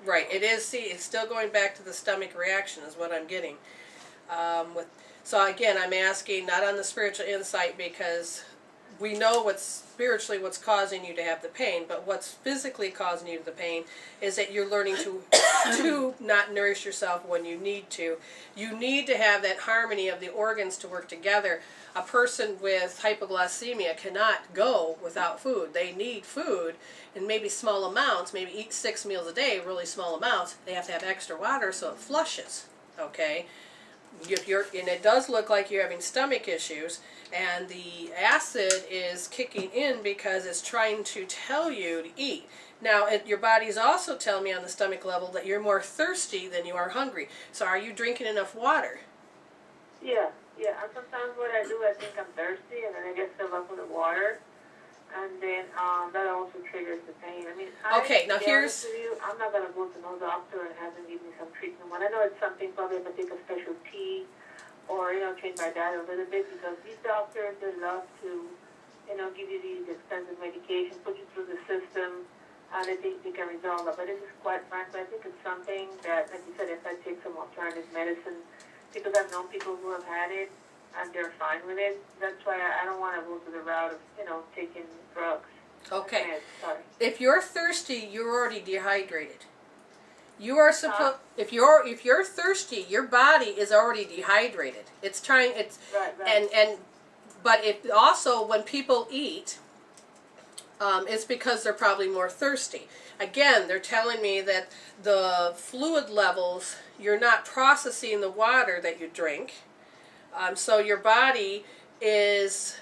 Right. It is. See, it's still going back to the stomach reaction is what I'm getting. So again, I'm asking not on the spiritual insight because we know what's causing you to have the pain, but what's physically causing you the pain is that you're learning to not nourish yourself when you need to. You need to have that harmony of the organs to work together. A person with hypoglycemia cannot go without food. They need food in maybe small amounts, maybe eat 6 meals a day, really small amounts. They have to have extra water so it flushes, okay? And it does look like you're having stomach issues, and the acid is kicking in because it's trying to tell you to eat. Now, your body's also telling me on the stomach level that you're more thirsty than you are hungry. So are you drinking enough water? Yeah. And sometimes what I do, I think I'm thirsty, and then I get filled up with the water, and then that also triggers the pain. I mean, okay, now here's... I'm not going to go to no doctor and have them give me some treatment. When I know it's something, probably I'm going to take a special tea or, change my diet a little bit, because these doctors, they love to, give you these expensive medications, put you through the system, and they think they can resolve it. But this is quite frankly, I think it's something that, like you said, if I take some alternative medicine, because I've known people who have had it and they're fine with it. That's why I don't want to go to the route of, taking drugs. Okay. Sorry. If you're thirsty, you're already dehydrated. You are supposed. If you're thirsty, your body is already dehydrated. It's trying. It's right. But it also, when people eat, it's because they're probably more thirsty. Again, they're telling me that the fluid levels, you're not processing the water that you drink. So your body is,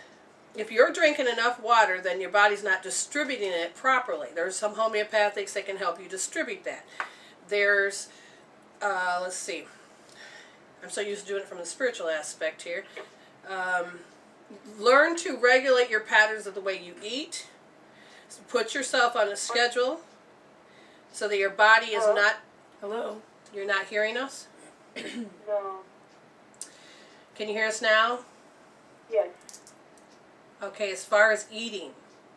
if you're drinking enough water, then your body's not distributing it properly. There's some homeopathics that can help you distribute that. There's, let's see, I'm so used to doing it from the spiritual aspect here. Learn to regulate your patterns of the way you eat. So put yourself on a schedule so that your body is not... Hello? You're not hearing us? No. Can you hear us now? Yes. Okay, as far as eating,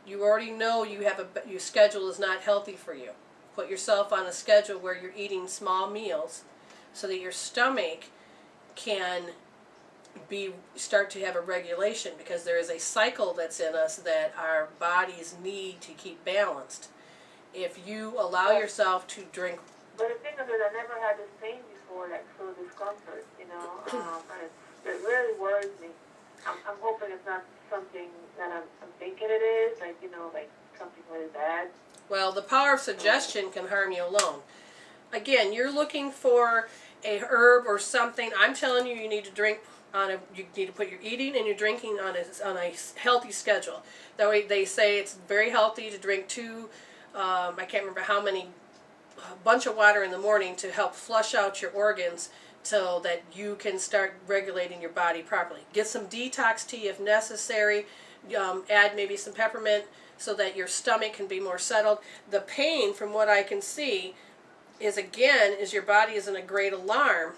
you already know your schedule is not healthy for you. Put yourself on a schedule where you're eating small meals so that your stomach can start to have a regulation, because there is a cycle that's in us that our bodies need to keep balanced. If you allow yourself to drink... But the thing is that I never had this pain before, like full discomfort, and it really worries me. I'm hoping it's not something that I'm thinking it is, like something really bad. Well, the power of suggestion can harm you alone. Again, you're looking for a herb or something. I'm telling you, you need to drink you need to put your eating and your drinking on a healthy schedule. That way, they say it's very healthy to drink I can't remember how many, a bunch of water in the morning to help flush out your organs so that you can start regulating your body properly. Get some detox tea if necessary. Add maybe some peppermint so that your stomach can be more settled. The pain, from what I can see, is your body is in a great alarm.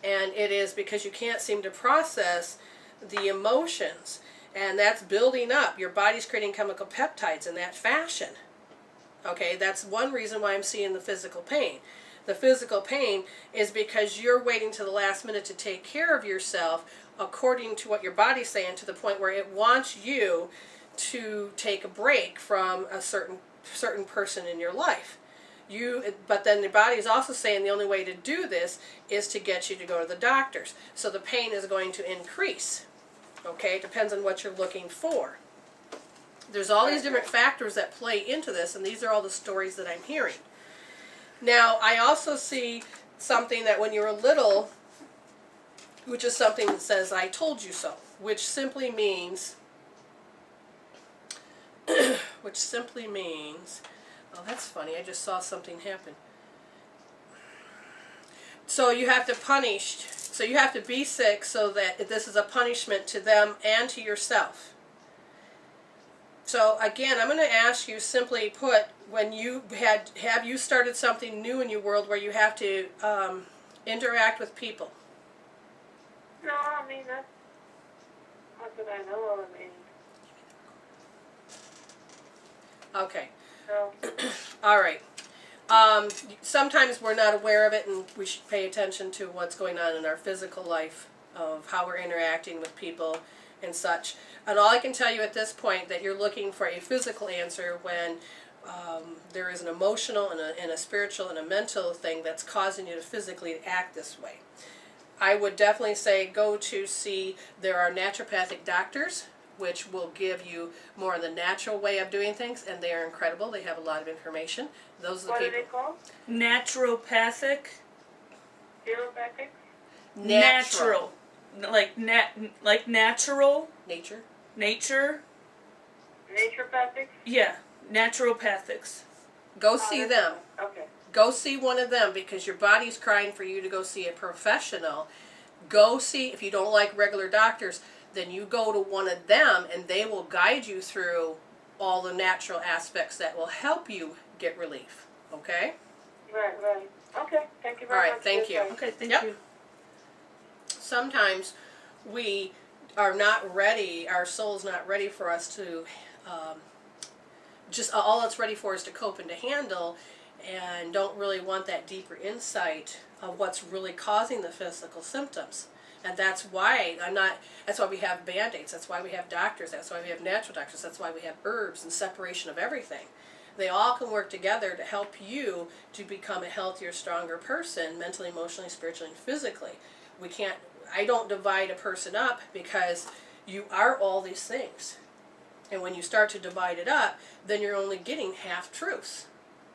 And it is because you can't seem to process the emotions. And that's building up. Your body's creating chemical peptides in that fashion. Okay, that's one reason why I'm seeing the physical pain. The physical pain is because you're waiting to the last minute to take care of yourself according to what your body's saying, to the point where it wants you to take a break from a certain person in your life. But then the body is also saying the only way to do this is to get you to go to the doctors. So the pain is going to increase. Okay, it depends on what you're looking for. There's all these different factors that play into this, and these are all the stories that I'm hearing. Now, I also see something that when you're little, which is something that says, I told you so, which simply means, oh, that's funny, I just saw something happen. So you have to be sick so that this is a punishment to them and to yourself. So again, I'm going to ask you, simply put, when you have you started something new in your world where you have to interact with people? No, I mean, that's not that I know of. Okay. No. All right. Sometimes we're not aware of it, and we should pay attention to what's going on in our physical life, of how we're interacting with people and such. And all I can tell you at this point, that you're looking for a physical answer when there is an emotional and a spiritual and a mental thing that's causing you to physically act this way. I would definitely say go to see, there are naturopathic doctors, which will give you more of the natural way of doing things, and they are incredible. They have a lot of information. Those are the What people. are they called? Naturopathic. Chiropractic? Natural. Like natural. Nature. Nature. Naturopathics? Yeah. Naturopathics. Go see them. Okay. Go see one of them, because your body's crying for you to go see a professional. Go see, if you don't like regular doctors, then you go to one of them, and they will guide you through all the natural aspects that will help you get relief. Okay? Right. Okay, thank you very All right, much. thank you. Okay, thank Yep. you. Sometimes we are not ready, our soul's not ready for us to, just all it's ready for is to cope and to handle, and don't really want that deeper insight of what's really causing the physical symptoms. And that's why that's why we have Band-Aids, that's why we have doctors, that's why we have natural doctors, that's why we have herbs and separation of everything. They all can work together to help you to become a healthier, stronger person, mentally, emotionally, spiritually, and physically. I don't divide a person up, because you are all these things. And when you start to divide it up, then you're only getting half-truths.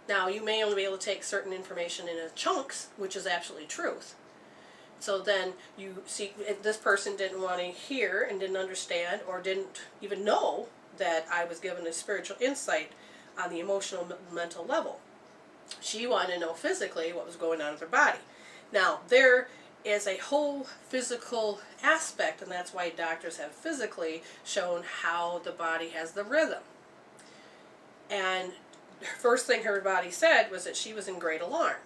Now, you may only be able to take certain information in chunks, which is absolutely truth. So then you see, this person didn't want to hear and didn't understand, or didn't even know that I was given a spiritual insight on the emotional, mental level. She wanted to know physically what was going on with her body. Now, there is a whole physical aspect, and that's why doctors have physically shown how the body has the rhythm. And first thing her body said was that she was in great alarm.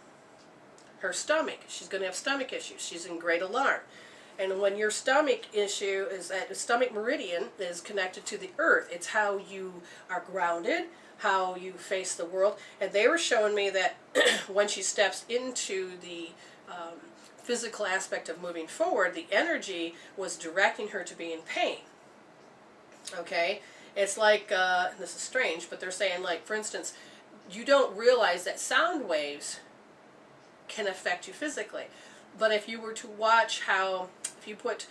Her stomach, she's going to have stomach issues. She's in great alarm. And when your stomach issue is that the stomach meridian is connected to the earth, it's how you are grounded, how you face the world. And they were showing me that when she steps into the physical aspect of moving forward, the energy was directing her to be in pain. Okay? It's like, this is strange, but they're saying, like, for instance, you don't realize that sound waves can affect you physically. But if you were to watch how, if you put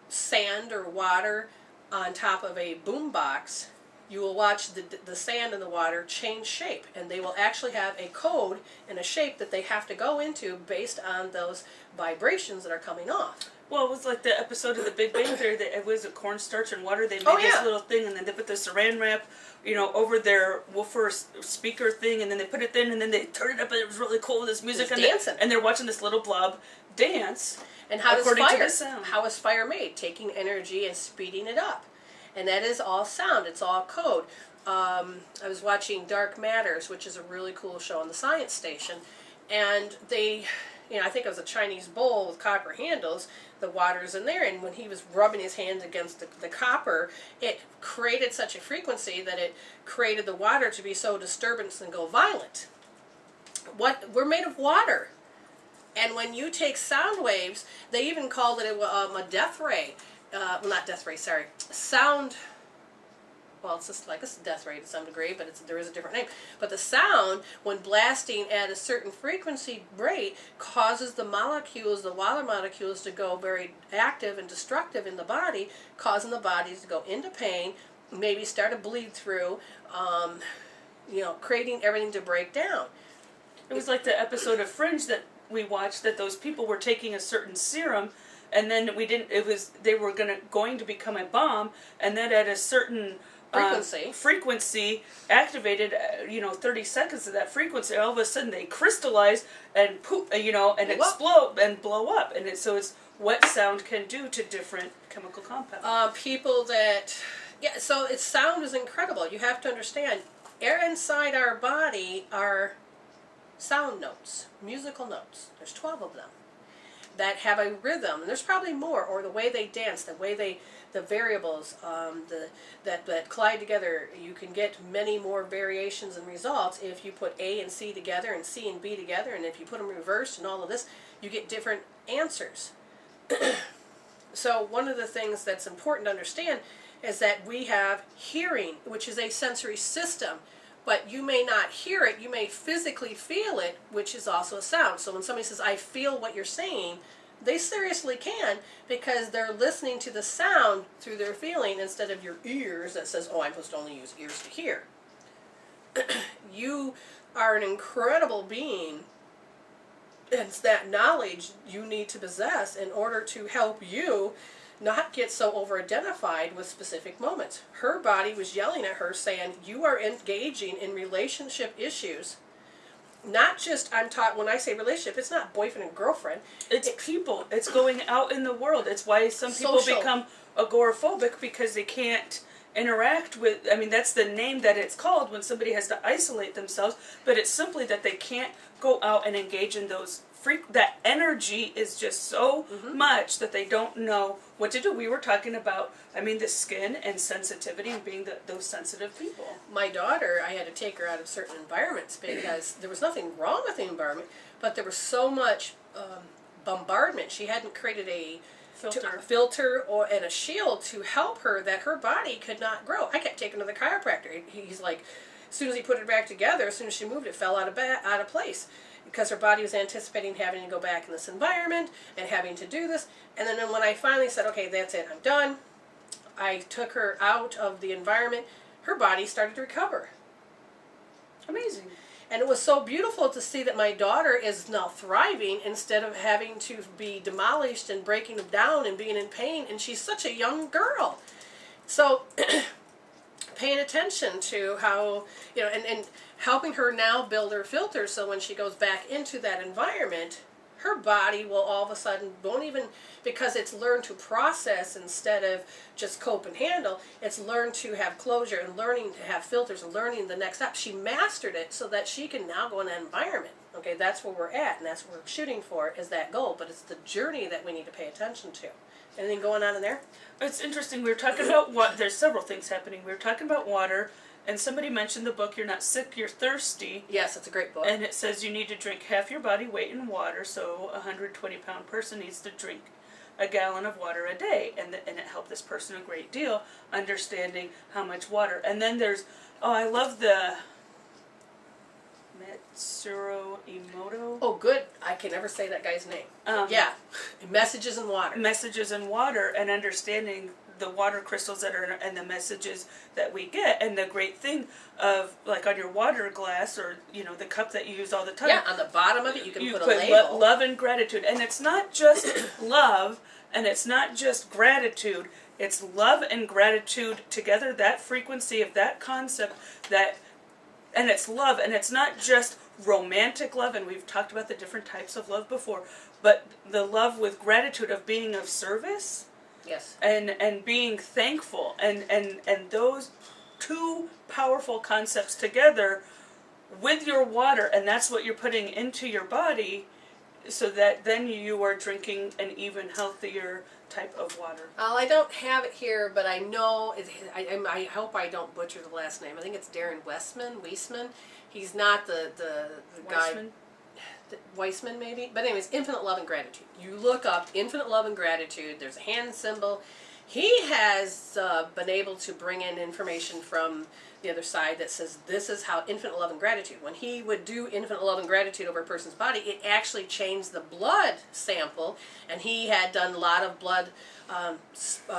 sand or water on top of a boom box, you will watch the sand and the water change shape, and they will actually have a code and a shape that they have to go into based on those vibrations that are coming off. Well, it was like the episode of The Big Bang Theory that it was cornstarch and water. They made Oh, this yeah. little thing, and then they put the saran wrap, over their woofer speaker thing, and then they put it in, and then they turned it up, and it was really cool with this music. It was dancing. And they're watching this little blob dance. And how does according to fire? the sound. How is fire made? Taking energy and speeding it up, and that is all sound. It's all code. I was watching Dark Matters, which is a really cool show on the Science Station, and they, I think it was a Chinese bowl with copper handles. The water's in there, and when he was rubbing his hands against the copper, it created such a frequency that it created the water to be so disturbance and go violent. We're made of water. And when you take sound waves, they even called it a death ray. Not death ray, sorry. Sound, well, it's just like a death ray to some degree, but there is a different name. But the sound, when blasting at a certain frequency rate, causes the molecules, the water molecules, to go very active and destructive in the body, causing the bodies to go into pain, maybe start to bleed through, creating everything to break down. It was like the episode of Fringe that we watched, that those people were taking a certain serum, and then they were going to become a bomb, and then at a certain frequency activated, 30 seconds of that frequency, all of a sudden they crystallize and poop, and explode and blow up. And so it's what sound can do to different chemical compounds. So sound is incredible. You have to understand, inside our body are sound notes, musical notes. There's 12 of them. that have a rhythm, and there's probably more, or the way they dance, the variables that collide together. You can get many more variations and results if you put A and C together and C and B together, and if you put them reversed and all of this, you get different answers. So one of the things that's important to understand is that we have hearing, which is a sensory system, but you may not hear it, you may physically feel it, which is also a sound. So when somebody says, I feel what you're saying, they seriously can, because they're listening to the sound through their feeling instead of your ears that says, oh, I'm supposed to only use ears to hear. You are an incredible being, and it's that knowledge you need to possess in order to help you not get so over-identified with specific moments. Her body was yelling at her saying, you are engaging in relationship issues. Not just, when I say relationship, it's not boyfriend and girlfriend. It's people. It's going out in the world. It's why some people become agoraphobic, because they can't interact with, that's the name that it's called when somebody has to isolate themselves, but it's simply that they can't go out and engage in those that energy is just so much that they don't know what to do. We were talking about, the skin and sensitivity and being those sensitive people. My daughter, I had to take her out of certain environments because there was nothing wrong with the environment, but there was so much bombardment. She hadn't created a filter and a shield to help her that her body could not grow. I kept taking her to the chiropractor. He's like, as soon as he put it back together, as soon as she moved, it fell out of place, because her body was anticipating having to go back in this environment and having to do this. And then when I finally said, okay, that's it, I'm done, I took her out of the environment, her body started to recover. Amazing. And it was so beautiful to see that my daughter is now thriving instead of having to be demolished and breaking down and being in pain. And she's such a young girl. So paying attention to how, and helping her now build her filter, so when she goes back into that environment, her body will all of a sudden because it's learned to process instead of just cope and handle. It's learned to have closure and learning to have filters and learning the next step. She mastered it so that she can now go in that environment. Okay, that's where we're at, and that's what we're shooting for, is that goal. But it's the journey that we need to pay attention to. Anything going on in there? It's interesting. We were talking about there's several things happening. We were talking about water, and somebody mentioned the book, You're Not Sick, You're Thirsty. Yes, it's a great book. And it says you need to drink half your body weight in water, so a 120-pound person needs to drink a gallon of water a day. And it helped this person a great deal, understanding how much water. And then there's, I love the Metsuro Emoto. Oh, good. I can never say that guy's name. Yeah. Messages in Water. Messages in Water, and understanding the water crystals that are and the messages that we get. And the great thing of, like, on your water glass, or the cup that you use all the time, on the bottom of it you can put a label. Love and gratitude. And it's not just love, and it's not just gratitude. It's love and gratitude together, that frequency of that concept, and it's love, and it's not just romantic love, and we've talked about the different types of love before, but the love with gratitude of being of service. Yes. And being thankful, and those two powerful concepts together with your water, and that's what you're putting into your body, so that then you are drinking an even healthier type of water. I don't have it here, but I know, I hope I don't butcher the last name. I think it's Darren Weissman. He's not the guy. Weissman, maybe? But anyways, Infinite Love and Gratitude. You look up Infinite Love and Gratitude, there's a hand symbol. He has been able to bring in information from the other side that says this is how Infinite Love and Gratitude, when he would do Infinite Love and Gratitude over a person's body, it actually changed the blood sample, and he had done a lot of blood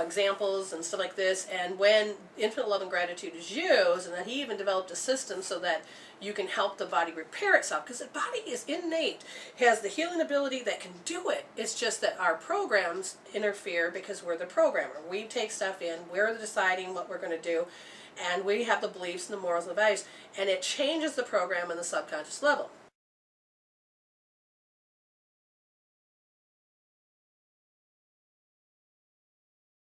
examples and stuff like this, and when Infinite Love and Gratitude is used, and then he even developed a system so that you can help the body repair itself, because the body is innate, has the healing ability that can do it. It's just that our programs interfere because we're the programmer. We take stuff in, we're deciding what we're going to do, and we have the beliefs and the morals and the values, and it changes the program on the subconscious level.